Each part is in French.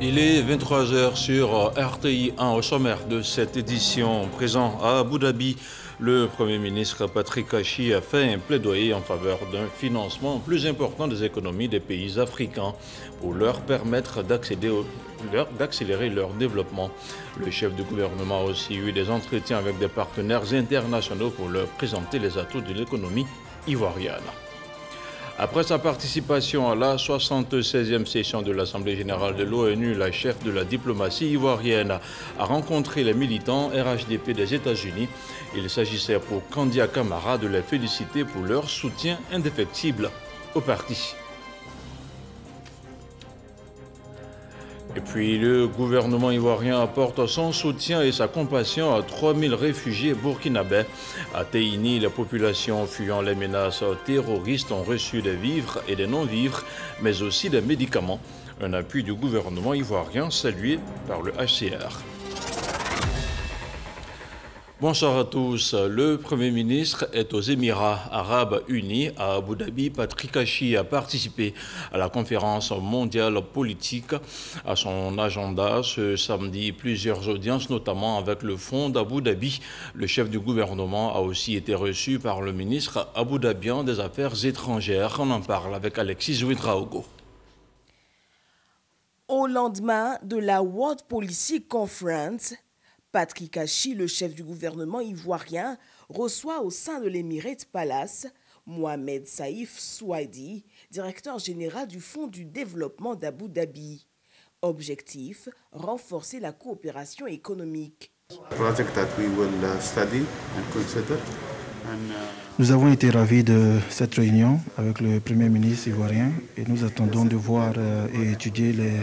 Il est 23 h sur RTI 1 au sommaire de cette édition. Présent à Abu Dhabi, le Premier ministre Patrick Achi a fait un plaidoyer en faveur d'un financement plus important des économies des pays africains pour leur permettre d'accélérer leur développement. Le chef du gouvernement a aussi eu des entretiens avec des partenaires internationaux pour leur présenter les atouts de l'économie ivoirienne. Après sa participation à la 76e session de l'Assemblée générale de l'ONU, la chef de la diplomatie ivoirienne a rencontré les militants RHDP des États-Unis. Il s'agissait pour Kandia Camara de les féliciter pour leur soutien indéfectible au parti. Et puis le gouvernement ivoirien apporte son soutien et sa compassion à 3000 réfugiés burkinabés. À Téhini, les populations fuyant les menaces terroristes ont reçu des vivres et des non-vivres, mais aussi des médicaments. Un appui du gouvernement ivoirien salué par le HCR. Bonsoir à tous. Le Premier ministre est aux Émirats arabes unis à Abu Dhabi. Patrick Achi a participé à la conférence mondiale politique. À son agenda ce samedi, plusieurs audiences, notamment avec le Fonds d'Abu Dhabi. Le chef du gouvernement a aussi été reçu par le ministre abu-dhabien des Affaires étrangères. On en parle avec Alexis Ouedraogo. Au lendemain de la World Policy Conference, Patrick Achi, le chef du gouvernement ivoirien, reçoit au sein de l'Emirate Palace Mohamed Saïf Souaidi, directeur général du Fonds du développement d'Abu Dhabi. Objectif, renforcer la coopération économique. Nous avons été ravis de cette réunion avec le Premier ministre ivoirien et nous attendons de voir et étudier les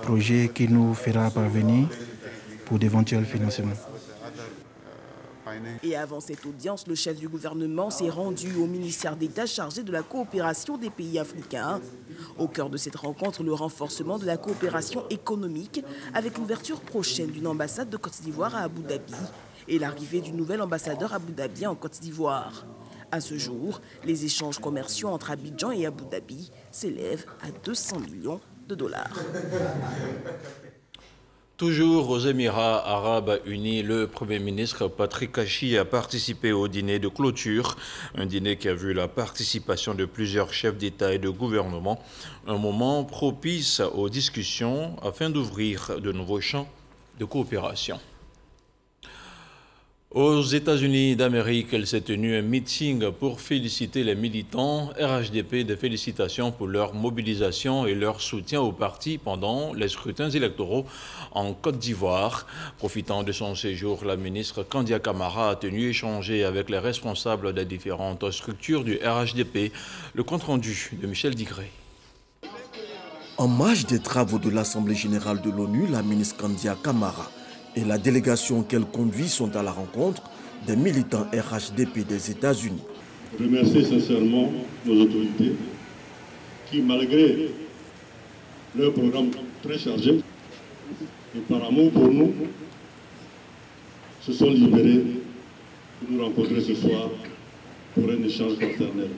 projets qu'il nous fera parvenir pour d'éventuels financements. Et avant cette audience, le chef du gouvernement s'est rendu au ministère d'État chargé de la coopération des pays africains. Au cœur de cette rencontre, le renforcement de la coopération économique avec l'ouverture prochaine d'une ambassade de Côte d'Ivoire à Abu Dhabi et l'arrivée du nouvel ambassadeur Abu Dhabi en Côte d'Ivoire. À ce jour, les échanges commerciaux entre Abidjan et Abu Dhabi s'élèvent à 200 millions de dollars. Toujours aux Émirats arabes unis, le Premier ministre Patrick Achi a participé au dîner de clôture, un dîner qui a vu la participation de plusieurs chefs d'État et de gouvernement, un moment propice aux discussions afin d'ouvrir de nouveaux champs de coopération. Aux États-Unis d'Amérique, il s'est tenu un meeting pour féliciter les militants RHDP, des félicitations pour leur mobilisation et leur soutien au parti pendant les scrutins électoraux en Côte d'Ivoire. Profitant de son séjour, la ministre Kandia Camara a tenu échanger avec les responsables des différentes structures du RHDP. Le compte-rendu de Michel Digré. En marge des travaux de l'Assemblée générale de l'ONU, la ministre Kandia Camara et la délégation qu'elle conduit sont à la rencontre des militants RHDP des États-Unis. Je remercie sincèrement nos autorités qui, malgré leur programme très chargé, et par amour pour nous, se sont libérés pour nous rencontrer ce soir pour un échange fraternel.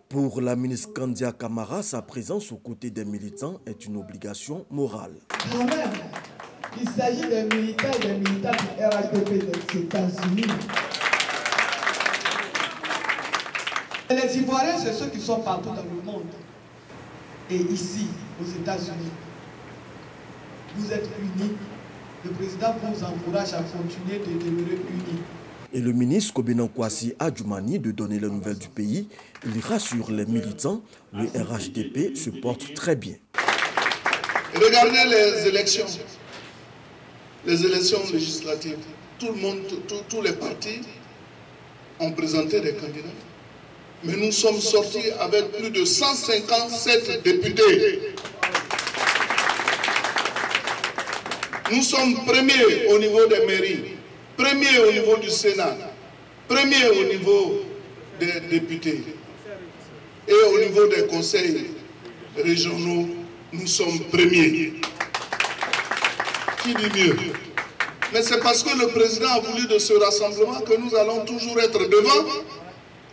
Pour la ministre Kandia Camara, sa présence aux côtés des militants est une obligation morale. Il s'agit des militants et des militants du RHDP des États-Unis. Les Ivoiriens, c'est ceux qui sont partout dans le monde. Et ici, aux États-Unis, vous êtes unis. Le président vous encourage à continuer de demeurer unis. Et le ministre Kobenan Kwasi Adjoumani de donner les nouvelles du pays, il rassure les militants, le RHDP se porte très bien. Regardez les élections. Les élections législatives, tout le monde, tous les partis ont présenté des candidats. Mais nous sommes sortis avec plus de 157 députés. Nous sommes premiers au niveau des mairies, premiers au niveau du Sénat, premiers au niveau des députés. Et au niveau des conseils régionaux, nous sommes premiers. Qui dit mieux? Mais c'est parce que le président a voulu de ce rassemblement que nous allons toujours être devant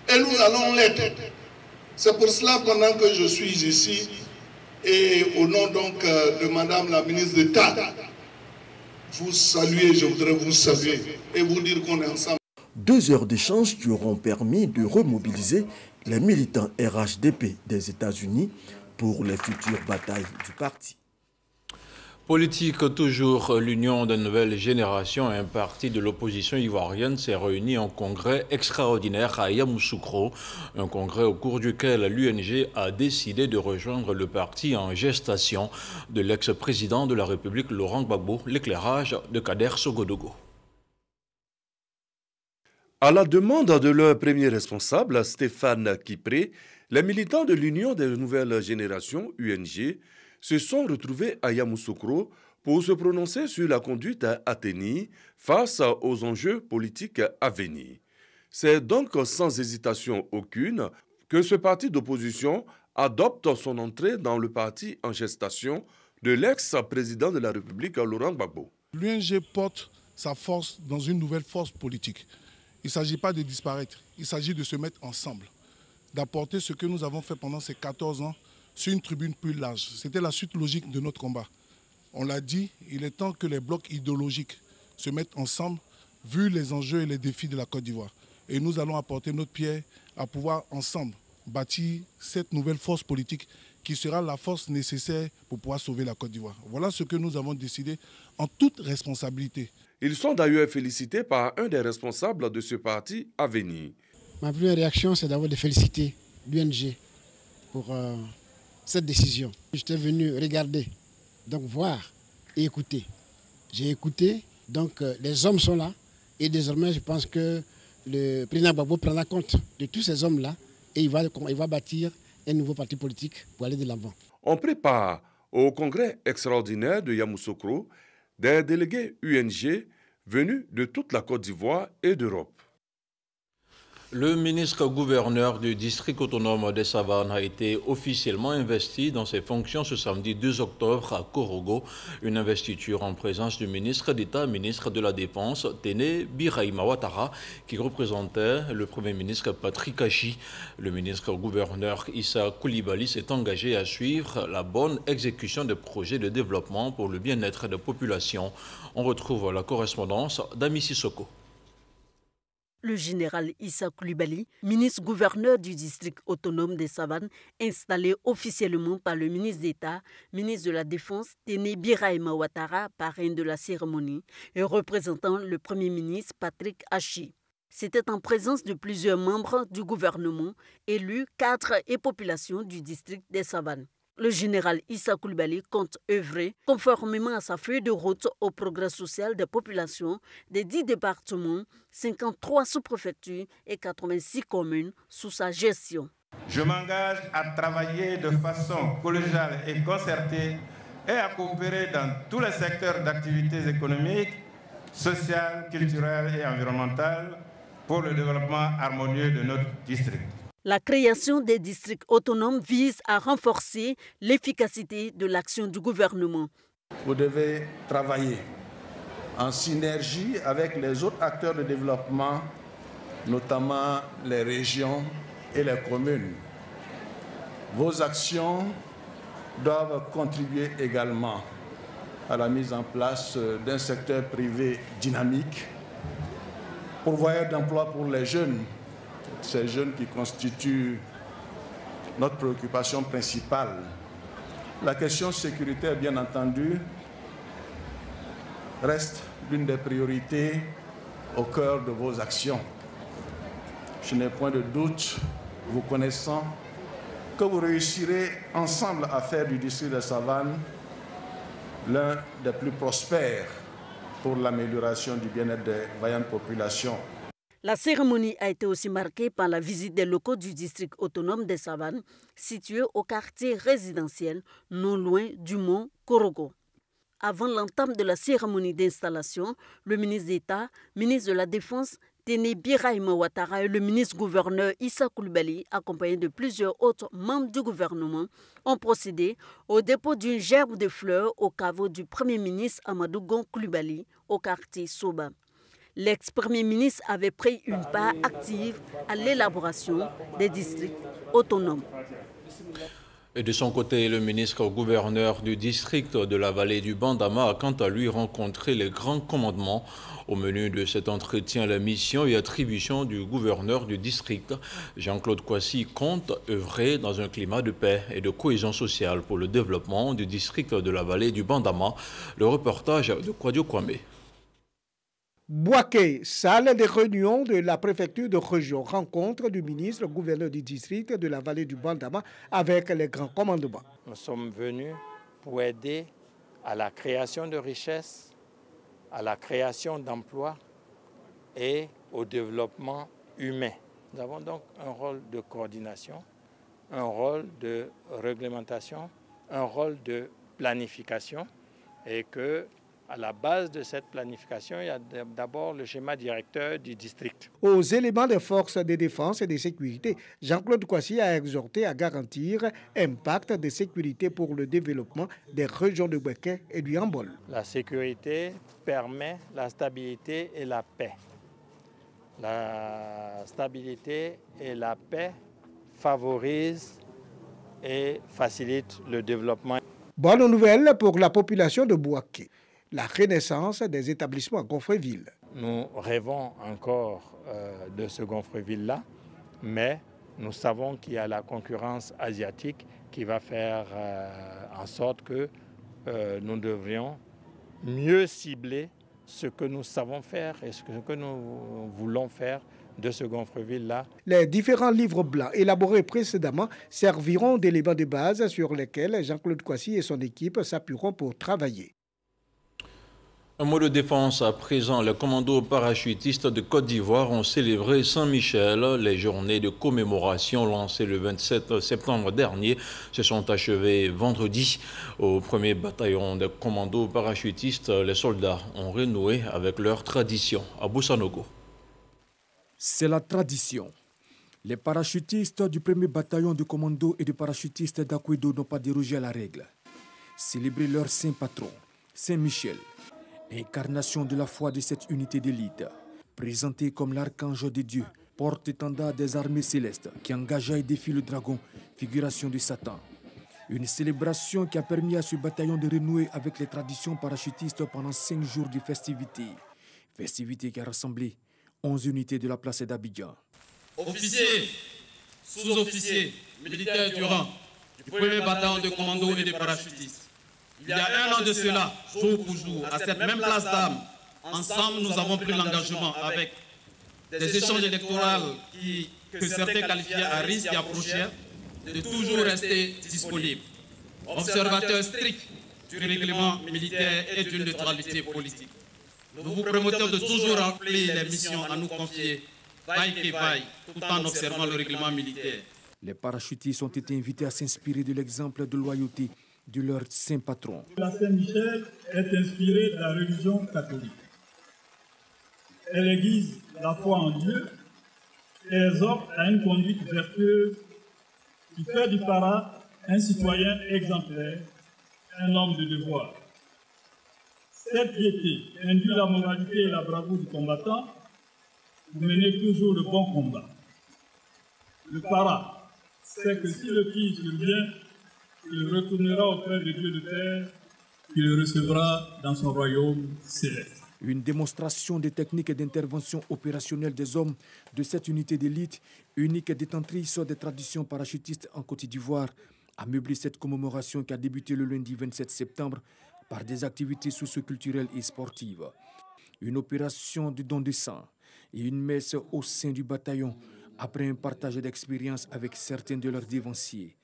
et nous allons l'être. C'est pour cela, pendant que je suis ici, Et au nom donc de Madame la ministre d'État, vous saluer, je voudrais vous saluer et vous dire qu'on est ensemble. 2 heures d'échange qui auront permis de remobiliser les militants RHDP des États-Unis pour les futures batailles du parti. Politique toujours, l'Union de nouvelle génération, un parti de l'opposition ivoirienne, s'est réuni en congrès extraordinaire à Yamoussoukro, un congrès au cours duquel l'UNG a décidé de rejoindre le parti en gestation de l'ex-président de la République Laurent Gbagbo, l'éclairage de Kader Sogodogo. À la demande de leur premier responsable, Stéphane Kipré, les militants de l'Union des nouvelles générations, UNG, se sont retrouvés à Yamoussoukro pour se prononcer sur la conduite à Athénie face aux enjeux politiques à venir. C'est donc sans hésitation aucune que ce parti d'opposition adopte son entrée dans le parti en gestation de l'ex-président de la République, Laurent Gbagbo. L'UNG porte sa force dans une nouvelle force politique. Il ne s'agit pas de disparaître, il s'agit de se mettre ensemble, d'apporter ce que nous avons fait pendant ces 14 ans sur une tribune plus large. C'était la suite logique de notre combat. On l'a dit, il est temps que les blocs idéologiques se mettent ensemble, vu les enjeux et les défis de la Côte d'Ivoire. Et nous allons apporter notre pierre à pouvoir ensemble bâtir cette nouvelle force politique qui sera la force nécessaire pour pouvoir sauver la Côte d'Ivoire. Voilà ce que nous avons décidé en toute responsabilité. Ils sont d'ailleurs félicités par un des responsables de ce parti à venir. Ma première réaction, c'est d'abord de féliciter l'UNG pour cette décision. J'étais venu regarder, donc voir et écouter. J'ai écouté, donc les hommes sont là et désormais je pense que le président Gbagbo prendra compte de tous ces hommes-là et il va bâtir un nouveau parti politique pour aller de l'avant. On prépare au congrès extraordinaire de Yamoussoukro des délégués UNG venus de toute la Côte d'Ivoire et d'Europe. Le ministre-gouverneur du district autonome des Savanes a été officiellement investi dans ses fonctions ce samedi 2 octobre à Korogo, une investiture en présence du ministre d'État, ministre de la Défense, Téné Birahima Ouattara, qui représentait le Premier ministre Patrick Achi. Le ministre-gouverneur Issa Coulibaly s'est engagé à suivre la bonne exécution des projets de développement pour le bien-être des populations. On retrouve la correspondance d'Ami Sissoko. Le général Issa Coulibaly, ministre-gouverneur du district autonome des Savanes, installé officiellement par le ministre d'État, ministre de la Défense, Téné Birahima Ouattara, parrain de la cérémonie, et représentant le Premier ministre Patrick Achi. C'était en présence de plusieurs membres du gouvernement, élus, cadres et populations du district des Savanes. Le général Issa Coulibaly compte œuvrer conformément à sa feuille de route au progrès social des populations des 10 départements, 53 sous-préfectures et 86 communes sous sa gestion. Je m'engage à travailler de façon collégiale et concertée et à coopérer dans tous les secteurs d'activités économiques, sociales, culturelles et environnementales pour le développement harmonieux de notre district. La création des districts autonomes vise à renforcer l'efficacité de l'action du gouvernement. Vous devez travailler en synergie avec les autres acteurs de développement, notamment les régions et les communes. Vos actions doivent contribuer également à la mise en place d'un secteur privé dynamique, pourvoyeur d'emplois pour les jeunes, ces jeunes qui constituent notre préoccupation principale. La question sécuritaire, bien entendu, reste l'une des priorités au cœur de vos actions. Je n'ai point de doute, vous connaissant, que vous réussirez ensemble à faire du district de Savanes l'un des plus prospères pour l'amélioration du bien-être des vaillantes populations. La cérémonie a été aussi marquée par la visite des locaux du district autonome des Savanes, situé au quartier résidentiel, non loin du mont Korogo. Avant l'entame de la cérémonie d'installation, le ministre d'État, ministre de la Défense, Téné Birahima Ouattara et le ministre-gouverneur Issa Coulibaly, accompagnés de plusieurs autres membres du gouvernement, ont procédé au dépôt d'une gerbe de fleurs au caveau du Premier ministre Amadou Gon Coulibaly au quartier Soba. L'ex-premier ministre avait pris une part active à l'élaboration des districts autonomes. Et de son côté, le ministre-gouverneur du district de la vallée du Bandama a quant à lui rencontré les grands commandements. Au menu de cet entretien, la mission et attribution du gouverneur du district. Jean-Claude Kwasi compte œuvrer dans un climat de paix et de cohésion sociale pour le développement du district de la vallée du Bandama. Le reportage de Kwadio Kwame. Bouaké, salle de réunion de la préfecture de région, rencontre du ministre gouverneur du district de la vallée du Bandama avec les grands commandements. Nous sommes venus pour aider à la création de richesses, à la création d'emplois et au développement humain. Nous avons donc un rôle de coordination, un rôle de réglementation, un rôle de planification et que à la base de cette planification, il y a d'abord le schéma directeur du district. Aux éléments des forces de défense et de sécurité, Jean-Claude Kwasi a exhorté à garantir un pacte de sécurité pour le développement des régions de Bouaké et du Yambol. La sécurité permet la stabilité et la paix. La stabilité et la paix favorisent et facilitent le développement. Bonne nouvelle pour la population de Bouaké. La renaissance des établissements à Gonfreville. Nous rêvons encore de ce Gonfreville-là, mais nous savons qu'il y a la concurrence asiatique qui va faire en sorte que nous devrions mieux cibler ce que nous savons faire et ce que nous voulons faire de ce Gonfreville-là. Les différents livres blancs élaborés précédemment serviront d'éléments de base sur lesquels Jean-Claude Kwasi et son équipe s'appuieront pour travailler. Un mot de défense à présent. Les commandos parachutistes de Côte d'Ivoire ont célébré Saint-Michel. Les journées de commémoration lancées le 27 septembre dernier se sont achevées vendredi. Au premier bataillon de commandos parachutistes, les soldats ont renoué avec leur tradition. À Boussanogo. C'est la tradition. Les parachutistes du premier bataillon de commandos et de parachutistes d'Akwedo n'ont pas dérogé à la règle. Célébrer leur saint patron, Saint-Michel. Incarnation de la foi de cette unité d'élite, présentée comme l'archange de Dieu, porte-étendard des armées célestes qui engagea et défie le dragon, figuration de Satan. Une célébration qui a permis à ce bataillon de renouer avec les traditions parachutistes pendant 5 jours de festivités. Festivités qui a rassemblé 11 unités de la place d'Abidjan. Officiers, sous-officiers, militaires du rang du premier bataillon de commandos et de parachutistes. Il y a un an de cela, jour pour jour, à cette même place d'armes, ensemble nous avons pris l'engagement avec des échanges électoraux que certains qualifiaient à risque et approchaient, de toujours rester disponibles. Observateurs stricts du règlement militaire et d'une neutralité politique. Nous vous promettons de toujours remplir les missions à nous confier, vaille que vaille, tout en observant le règlement militaire. Les parachutistes ont été invités à s'inspirer de l'exemple de loyauté de leur saint patron. La Saint-Michel est inspirée de la religion catholique. Elle aiguise la foi en Dieu et exhorte à une conduite vertueuse qui fait du para un citoyen exemplaire, un homme de devoir. Cette piété induit la moralité et la bravoure du combattant pour mener toujours le bon combat. Le para sait que si le pire survient, il retournera auprès de Dieu de terre, qui le recevra dans son royaume céleste. Une démonstration des techniques d'intervention opérationnelle des hommes de cette unité d'élite, unique détentrice des traditions parachutistes en Côte d'Ivoire, a meublé cette commémoration qui a débuté le lundi 27 septembre par des activités socio-culturelles et sportives. Une opération de don de sang et une messe au sein du bataillon après un partage d'expériences avec certains de leurs dévanciers.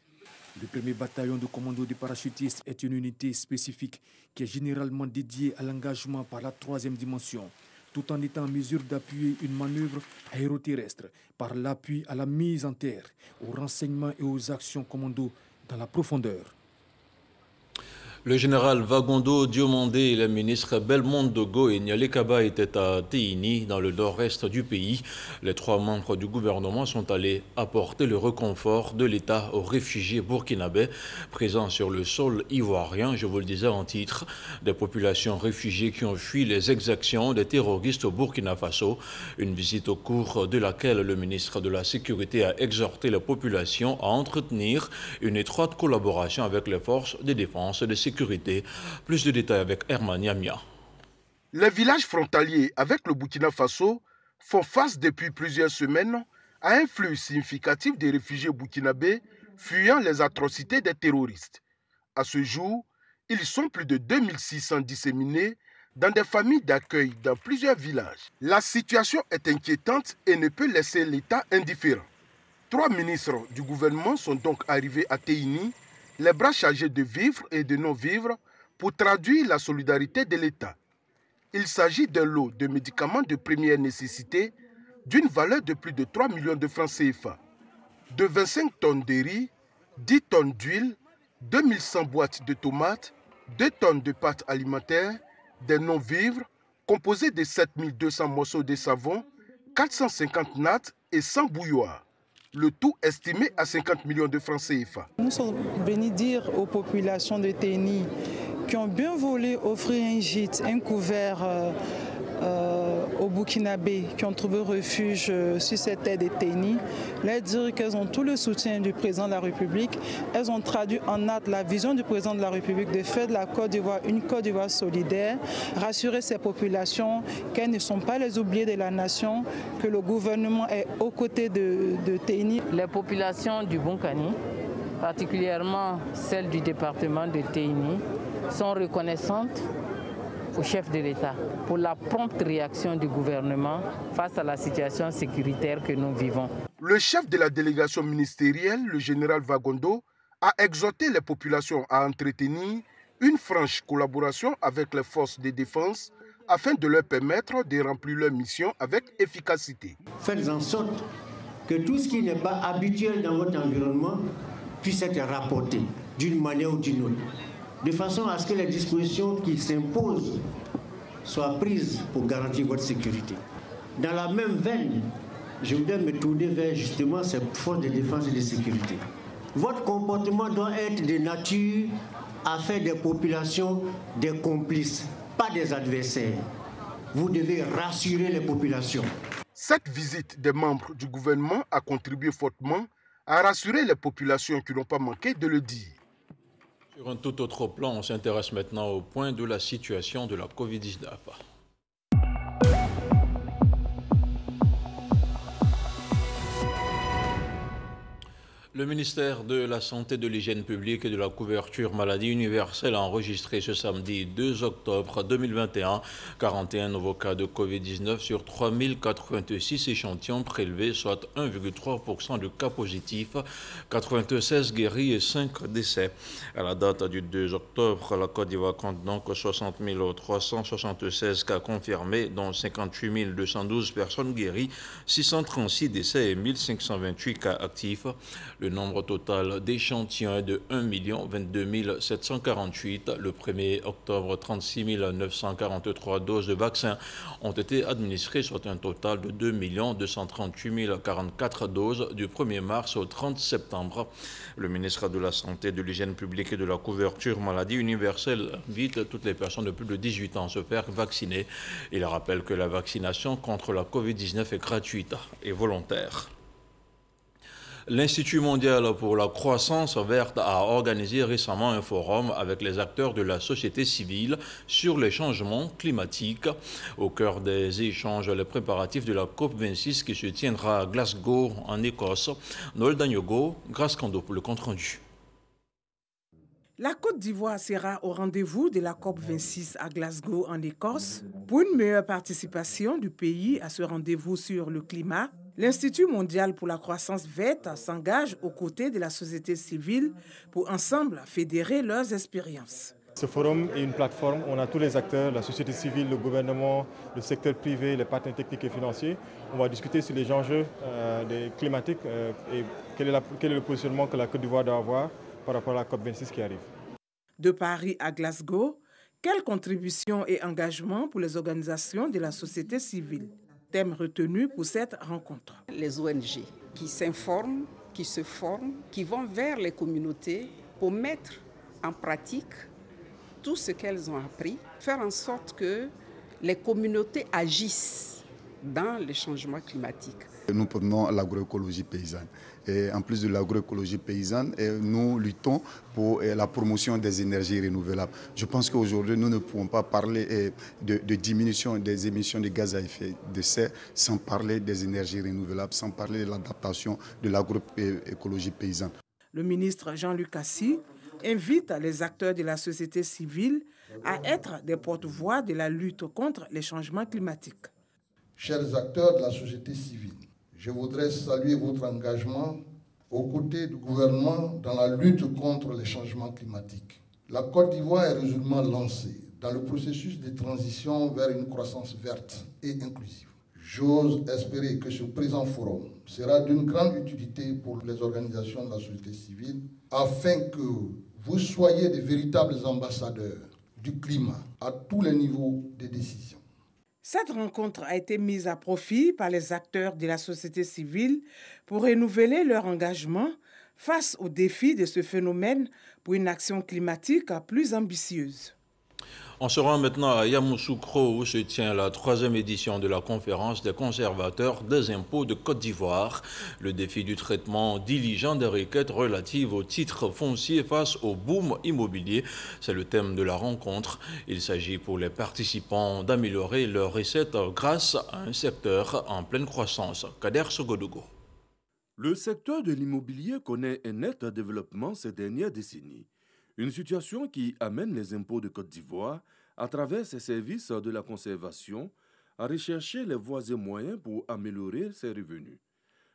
Le premier bataillon de commando des parachutistes est une unité spécifique qui est généralement dédiée à l'engagement par la 3e dimension, tout en étant en mesure d'appuyer une manœuvre aéroterrestre par l'appui à la mise en terre, au renseignement et aux actions commando dans la profondeur. Le général Vagondo Diomandé et le ministre Belmondo Goïgne Lekaba étaient à Teini, dans le nord-est du pays. Les 3 membres du gouvernement sont allés apporter le réconfort de l'État aux réfugiés burkinabés présents sur le sol ivoirien. Je vous le disais en titre, des populations réfugiées qui ont fui les exactions des terroristes au Burkina Faso. Une visite au cours de laquelle le ministre de la Sécurité a exhorté la population à entretenir une étroite collaboration avec les forces de défense et de sécurité. Plus de détails avec Herman Yamia. Les villages frontaliers avec le Burkina Faso font face depuis plusieurs semaines à un flux significatif de réfugiés burkinabés fuyant les atrocités des terroristes. À ce jour, ils sont plus de 2600 disséminés dans des familles d'accueil dans plusieurs villages. La situation est inquiétante et ne peut laisser l'État indifférent. 3 ministres du gouvernement sont donc arrivés à Teini, les bras chargés de vivres et de non-vivres pour traduire la solidarité de l'État. Il s'agit d'un lot de médicaments de première nécessité d'une valeur de plus de 3 millions de francs CFA, de 25 tonnes de riz, 10 tonnes d'huile, 2100 boîtes de tomates, 2 tonnes de pâtes alimentaires, des non-vivres composés de 7200 morceaux de savon, 450 nattes et 100 bouilloires. Le tout estimé à 50 millions de francs CFA. Nous sommes venus dire aux populations de Teini qui ont bien voulu offrir un gîte, un couvert aux Burkinabés qui ont trouvé refuge sur cette terre de Teini, leur dire qu'elles ont tout le soutien du président de la République. Elles ont traduit en acte la vision du président de la République de faire de la Côte d'Ivoire une Côte d'Ivoire solidaire, rassurer ces populations qu'elles ne sont pas les oubliés de la nation, que le gouvernement est aux côtés de Teini. Les populations du Bonkani, particulièrement celles du département de Teini, sont reconnaissantes au chef de l'État pour la prompte réaction du gouvernement face à la situation sécuritaire que nous vivons. Le chef de la délégation ministérielle, le général Vagondo, a exhorté les populations à entretenir une franche collaboration avec les forces de défense afin de leur permettre de remplir leur mission avec efficacité. Faites en sorte que tout ce qui n'est pas habituel dans votre environnement puisse être rapporté d'une manière ou d'une autre, de façon à ce que les dispositions qui s'imposent soient prises pour garantir votre sécurité. Dans la même veine, je voudrais me tourner vers justement ces forces de défense et de sécurité. Votre comportement doit être de nature à faire des populations des complices, pas des adversaires. Vous devez rassurer les populations. Cette visite des membres du gouvernement a contribué fortement à rassurer les populations qui n'ont pas manqué de le dire. Sur un tout autre plan, on s'intéresse maintenant au point de la situation de la Covid-19. Le ministère de la Santé, de l'Hygiène publique et de la couverture maladie universelle a enregistré ce samedi 2 octobre 2021 41 nouveaux cas de Covid-19 sur 3086 échantillons prélevés, soit 1,3% de cas positifs, 96 guéris et 5 décès. À la date du 2 octobre, la Côte d'Ivoire compte donc 60 376 cas confirmés, dont 58 212 personnes guéries, 636 décès et 1528 cas actifs. Le nombre total d'échantillons est de 1 022 748. Le 1er octobre, 36 943 doses de vaccins ont été administrées, soit un total de 2 238 044 doses du 1er mars au 30 septembre. Le ministre de la Santé, de l'Hygiène publique et de la couverture maladie universelle invite toutes les personnes de plus de 18 ans à se faire vacciner. Il rappelle que la vaccination contre la Covid-19 est gratuite et volontaire. L'Institut mondial pour la croissance verte a organisé récemment un forum avec les acteurs de la société civile sur les changements climatiques. Au cœur des échanges, les préparatifs de la COP26 qui se tiendra à Glasgow, en Écosse. Noël Dagnogo, Grace Kando pour le compte-rendu. La Côte d'Ivoire sera au rendez-vous de la COP26 à Glasgow, en Écosse. Pour une meilleure participation du pays à ce rendez-vous sur le climat, l'Institut mondial pour la croissance verte s'engage aux côtés de la société civile pour ensemble fédérer leurs expériences. Ce forum est une plateforme où on a tous les acteurs, la société civile, le gouvernement, le secteur privé, les partenaires techniques et financiers. On va discuter sur les enjeux climatiques et quel est le positionnement que la Côte d'Ivoire doit avoir par rapport à la COP26 qui arrive. De Paris à Glasgow, quelle contribution et engagement pour les organisations de la société civile? Thème retenu pour cette rencontre. Les ONG qui s'informent, qui se forment, qui vont vers les communautés pour mettre en pratique tout ce qu'elles ont appris, faire en sorte que les communautés agissent dans les changements climatiques. Nous prenons l'agroécologie paysanne. Et en plus de l'agroécologie paysanne, nous luttons pour la promotion des énergies renouvelables. Je pense qu'aujourd'hui, nous ne pouvons pas parler de diminution des émissions de gaz à effet de serre sans parler des énergies renouvelables, sans parler de l'adaptation de l'agroécologie paysanne. Le ministre Jean-Luc Assy invite les acteurs de la société civile à être des porte-voix de la lutte contre les changements climatiques. Chers acteurs de la société civile, je voudrais saluer votre engagement aux côtés du gouvernement dans la lutte contre les changements climatiques. La Côte d'Ivoire est résolument lancée dans le processus de transition vers une croissance verte et inclusive. J'ose espérer que ce présent forum sera d'une grande utilité pour les organisations de la société civile afin que vous soyez de véritables ambassadeurs du climat à tous les niveaux de décision. Cette rencontre a été mise à profit par les acteurs de la société civile pour renouveler leur engagement face aux défis de ce phénomène pour une action climatique plus ambitieuse. On se rend maintenant à Yamoussoukro où se tient la 3e édition de la conférence des conservateurs des impôts de Côte d'Ivoire. Le défi du traitement diligent des requêtes relatives aux titres fonciers face au boom immobilier, c'est le thème de la rencontre. Il s'agit pour les participants d'améliorer leurs recettes grâce à un secteur en pleine croissance. Kader Sogodogo. Le secteur de l'immobilier connaît un net développement ces dernières décennies. Une situation qui amène les impôts de Côte d'Ivoire, à travers ses services de la conservation, à rechercher les voies et moyens pour améliorer ses revenus.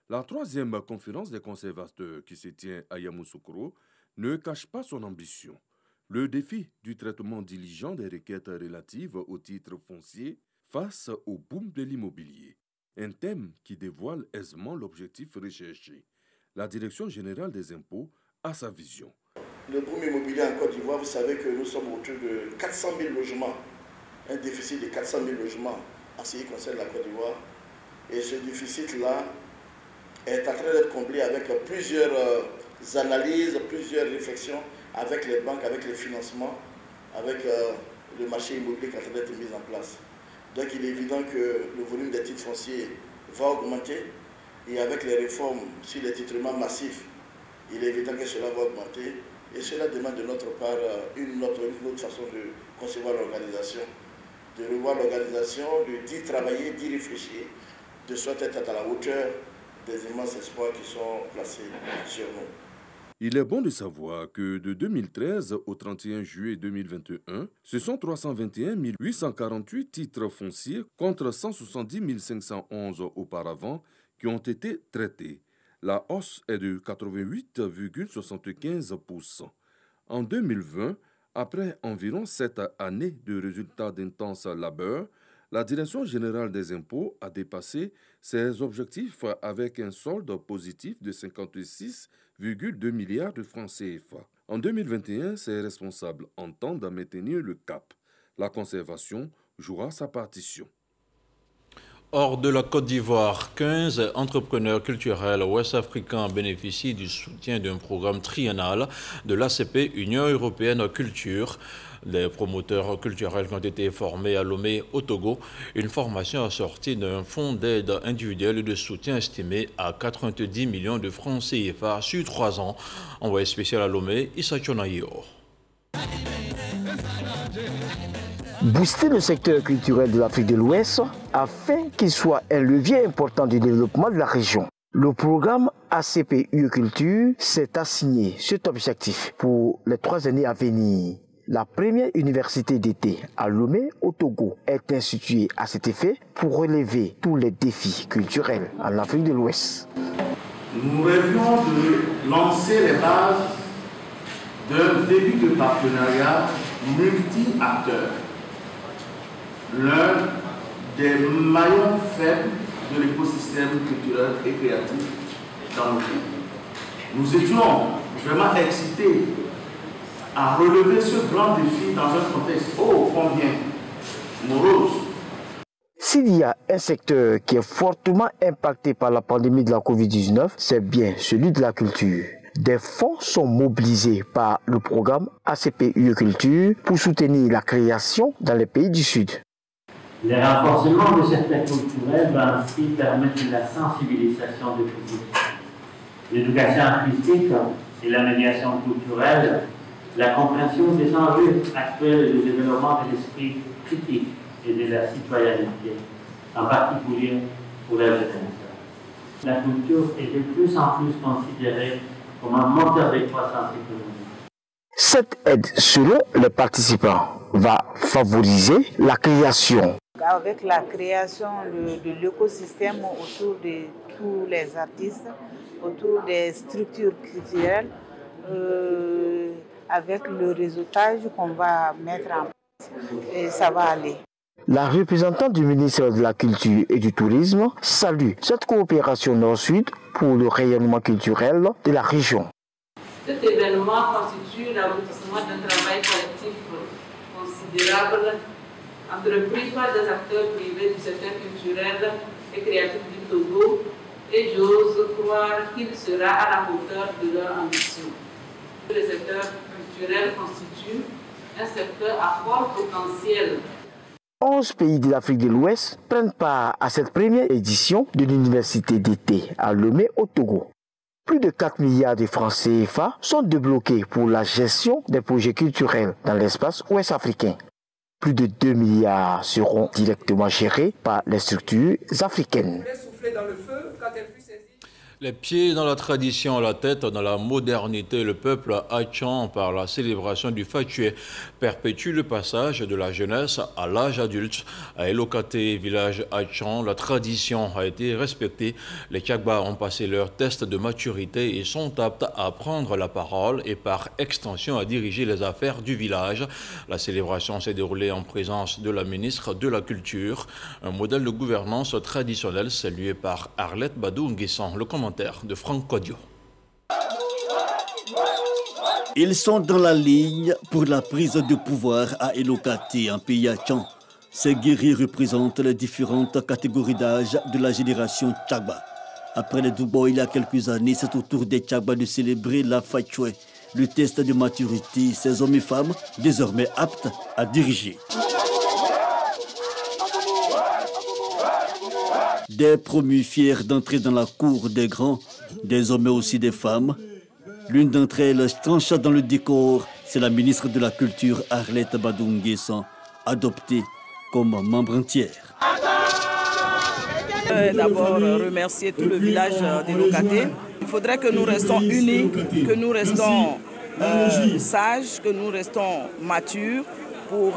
La 3e conférence des conservateurs qui se tient à Yamoussoukro ne cache pas son ambition. Le défi du traitement diligent des requêtes relatives aux titres fonciers face au boom de l'immobilier. Un thème qui dévoile aisément l'objectif recherché. La Direction générale des impôts a sa vision. Le boom immobilier en Côte d'Ivoire, vous savez que nous sommes autour de 400 000 logements, un déficit de 400 000 logements en ce qui concerne la Côte d'Ivoire. Et ce déficit-là est en train d'être comblé avec plusieurs analyses, plusieurs réflexions avec les banques, avec les financements, avec le marché immobilier qui est en train d'être mis en place. Donc il est évident que le volume des titres fonciers va augmenter et avec les réformes sur les titrements massifs, il est évident que cela va augmenter. Et cela demande de notre part une autre façon de concevoir l'organisation, de revoir l'organisation, d'y travailler, d'y réfléchir, de sorte être à la hauteur des immenses espoirs qui sont placés sur nous. Il est bon de savoir que de 2013 au 31 juillet 2021, ce sont 321 848 titres fonciers contre 170 511 auparavant qui ont été traités. La hausse est de 88,75%. En 2020, après environ 7 années de résultats d'intense labeur, la Direction générale des impôts a dépassé ses objectifs avec un solde positif de 56,2 milliards de francs CFA. En 2021, ses responsables entendent maintenir le cap. La conservation jouera sa partition. Hors de la Côte d'Ivoire, 15 entrepreneurs culturels ouest-africains bénéficient du soutien d'un programme triennal de l'ACP Union européenne culture. Les promoteurs culturels qui ont été formés à Lomé au Togo, une formation assortie d'un fonds d'aide individuelle et de soutien estimé à 90 millions de francs CFA sur 3 ans. Envoyé spécial à Lomé, Issa Chonayo. Booster le secteur culturel de l'Afrique de l'Ouest afin qu'il soit un levier important du développement de la région. Le programme ACP UE Culture s'est assigné cet objectif pour les 3 années à venir. La première université d'été à Lomé au Togo est instituée à cet effet pour relever tous les défis culturels en Afrique de l'Ouest. Nous rêvions de lancer les bases d'un début de partenariat multi-acteurs. L'un des maillons faibles de l'écosystème culturel et créatif dans le pays. Nous étions vraiment excités à relever ce grand défi dans un contexte ô combien morose. S'il y a un secteur qui est fortement impacté par la pandémie de la Covid-19, c'est bien celui de la culture. Des fonds sont mobilisés par le programme ACP-UE Culture pour soutenir la création dans les pays du Sud. Le renforcement de cette aide culturelle va ainsi permettre la sensibilisation du public. L'éducation artistique et la médiation culturelle, la compréhension des enjeux actuels et le développement de l'esprit critique et de la citoyenneté, en particulier pour la jeunesse. La culture est de plus en plus considérée comme un moteur de croissance économique. Cette aide, selon les participants, va favoriser la création. Avec la création de l'écosystème autour de tous les artistes, autour des structures culturelles, avec le réseautage qu'on va mettre en place, et ça va aller. La représentante du ministère de la Culture et du Tourisme salue cette coopération Nord-Sud pour le rayonnement culturel de la région. Cet événement constitue l'aboutissement d'un travail collectif considérable entrepris par des acteurs privés du secteur culturel et créatif du Togo, et j'ose croire qu'il sera à la hauteur de leur ambition. Le secteur culturel constitue un secteur à fort potentiel. 11 pays de l'Afrique de l'Ouest prennent part à cette première édition de l'Université d'été à Lomé au Togo. Plus de 4 milliards de francs CFA sont débloqués pour la gestion des projets culturels dans l'espace ouest africain. Plus de 2 milliards seront directement gérés par les structures africaines. Les pieds dans la tradition, la tête dans la modernité, le peuple Achan, par la célébration du Fatchoué, perpétue le passage de la jeunesse à l'âge adulte. À Elokaté, village Achan, la tradition a été respectée. Les Tchagba ont passé leur test de maturité et sont aptes à prendre la parole et par extension à diriger les affaires du village. La célébration s'est déroulée en présence de la ministre de la Culture. Un modèle de gouvernance traditionnelle salué par Arlette Badou-Nguessan. Le commentaire de Franck Kodio. Ils sont dans la ligne pour la prise de pouvoir à Elokaté, en pays Achan. Ces guerriers représentent les différentes catégories d'âge de la génération Tchagba. Après les Doubo il y a quelques années, c'est au tour des Tchagba de célébrer la Fatchoué, le test de maturité. Ces hommes et femmes, désormais aptes à diriger. Des promus fiers d'entrer dans la cour des grands, des hommes et aussi des femmes. L'une d'entre elles trancha dans le décor, c'est la ministre de la Culture Arlette Badou-Nguessan, adoptée comme membre entière. D'abord remercier tout le village d'Elokaté. Il faudrait que nous restons unis, que nous restons sages, que nous restons matures pour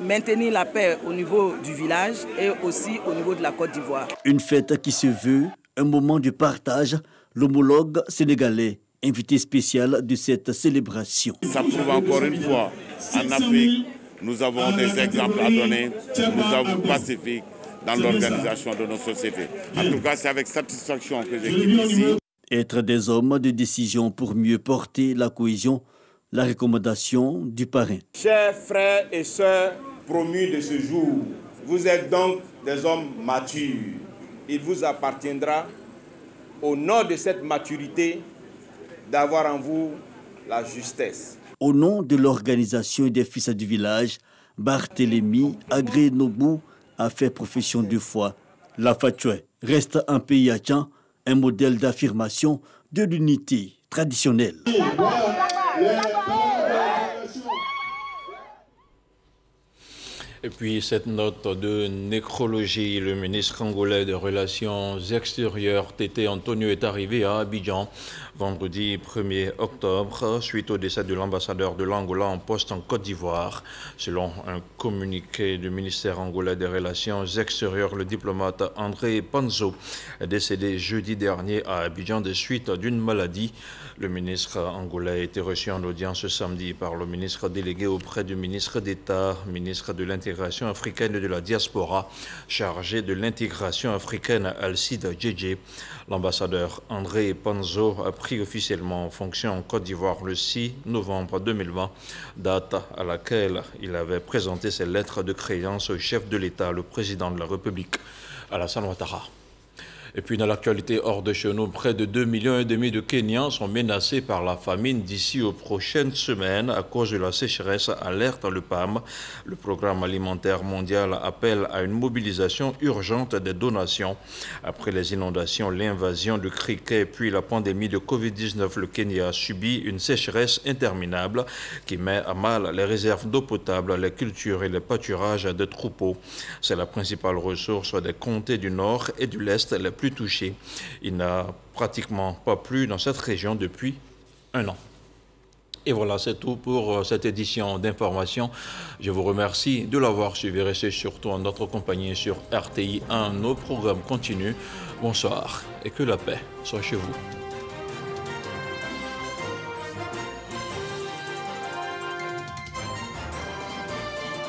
maintenir la paix au niveau du village et aussi au niveau de la Côte d'Ivoire. Une fête qui se veut un moment de partage. L'homologue sénégalais, invité spécial de cette célébration. Ça prouve encore une fois, en Afrique, nous avons des exemples à donner, nous avons pacifique dans l'organisation de nos sociétés. En tout cas, c'est avec satisfaction que j'ai quitté ici. Être des hommes de décision pour mieux porter la cohésion, la recommandation du parrain. Chers frères et sœurs promus de ce jour, vous êtes donc des hommes matures. Il vous appartiendra, au nom de cette maturité, d'avoir en vous la justesse. Au nom de l'organisation des fils du village, Barthélemy Agré Nobou a fait profession de foi. La Fatchoué reste un pays achan, un modèle d'affirmation de l'unité traditionnelle. Et puis cette note de nécrologie, le ministre angolais des Relations extérieures, Tété Antonio, est arrivé à Abidjan vendredi 1er octobre suite au décès de l'ambassadeur de l'Angola en poste en Côte d'Ivoire. Selon un communiqué du ministère angolais des Relations extérieures, le diplomate André Panzo est décédé jeudi dernier à Abidjan des suites d'une maladie. Le ministre angolais a été reçu en audience ce samedi par le ministre délégué auprès du ministre d'État, ministre de l'Intérieur l'intégration africaine et de la diaspora, chargé de l'intégration africaine Alcide Djedje. L'ambassadeur André Panzo a pris officiellement fonction en Côte d'Ivoire le 6 novembre 2020, date à laquelle il avait présenté ses lettres de créance au chef de l'État, le président de la République, Alassane Ouattara. Et puis dans l'actualité hors de chez nous, près de 2,5 millions de Kenyans sont menacés par la famine d'ici aux prochaines semaines à cause de la sécheresse, alerte le PAM. Le programme alimentaire mondial appelle à une mobilisation urgente des donations. Après les inondations, l'invasion de criquets puis la pandémie de Covid-19, le Kenya a subi une sécheresse interminable qui met à mal les réserves d'eau potable, les cultures et les pâturages des troupeaux. C'est la principale ressource des comtés du nord et de l'est les plus touchés. Il n'a pratiquement pas plu dans cette région depuis un an. Et voilà, c'est tout pour cette édition d'information. Je vous remercie de l'avoir suivi. Restez surtout en notre compagnie sur RTI 1. Nos programmes continuent. Bonsoir et que la paix soit chez vous.